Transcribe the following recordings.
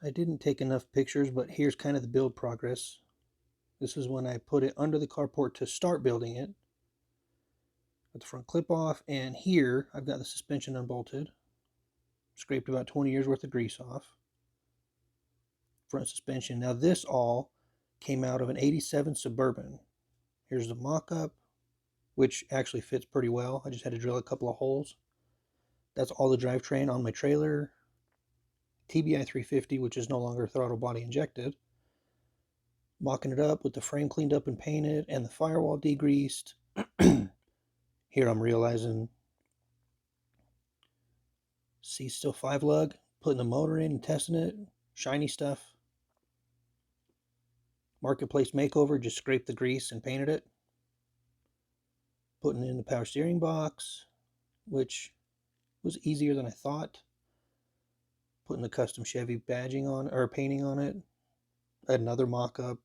I didn't take enough pictures, but here's kind of the build progress. This is when I put it under the carport to start building it. Got the front clip off, and here I've got the suspension unbolted. Scraped about 20 years worth of grease off. Front suspension. Now this all came out of an 87 Suburban. Here's the mock-up, which actually fits pretty well. I just had to drill a couple of holes. That's all the drivetrain on my trailer. TBI 350, which is no longer throttle body injected. Mocking it up with the frame cleaned up and painted and the firewall degreased. Here I'm realizing C's still 5 lug, putting the motor in and testing it. Shiny stuff. Marketplace makeover, just scraped the grease and painted it. Putting in the power steering box, which was easier than I thought. Putting the custom Chevy badging on, or painting on it. Another mock-up.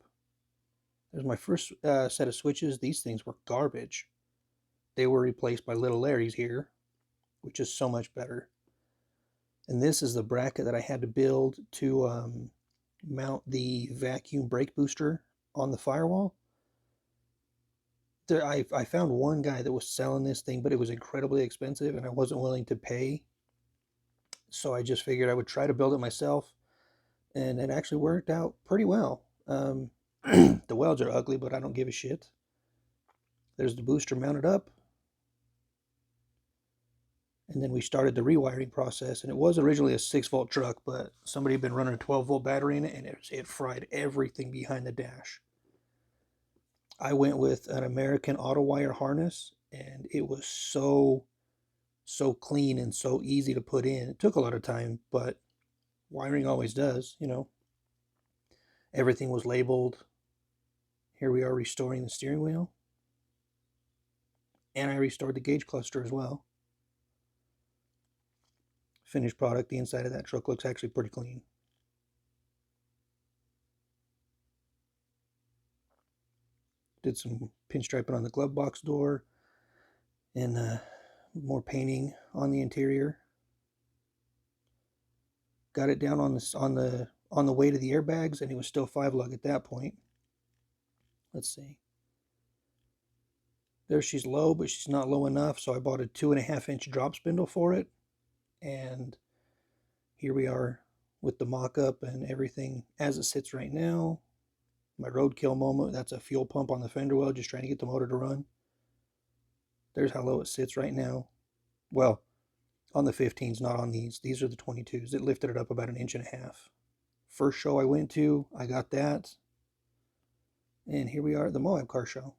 There's my first set of switches. These things were garbage. They were replaced by little Larry's here, which is so much better. And this is the bracket that I had to build to mount the vacuum brake booster on the firewall. I found one guy that was selling this thing, but it was incredibly expensive and I wasn't willing to pay. So I just figured I would try to build it myself, and it actually worked out pretty well. The welds are ugly, but I don't give a shit. There's the booster mounted up. And then we started the rewiring process, and it was originally a 6-volt truck, but somebody had been running a 12-volt battery in it, and it fried everything behind the dash. I went with an American auto wire harness, and it was so clean and so easy to put in. It took a lot of time, but wiring always does, you know. Everything was labeled. Here we are restoring the steering wheel. And I restored the gauge cluster as well. Finished product, the inside of that truck looks actually pretty clean. Did some pinstriping on the glove box door and more painting on the interior. Got it down on the weight of the airbags, and it was still 5 lug at that point. Let's see. There she's low, but she's not low enough, so I bought a 2.5-inch drop spindle for it. And here we are with the mock-up and everything as it sits right now. My roadkill moment, that's a fuel pump on the fender well, just trying to get the motor to run. There's how low it sits right now. Well, on the 15s, not on these. These are the 22s. It lifted it up about 1.5 inches. First show I went to, I got that. And here we are at the Moab car show.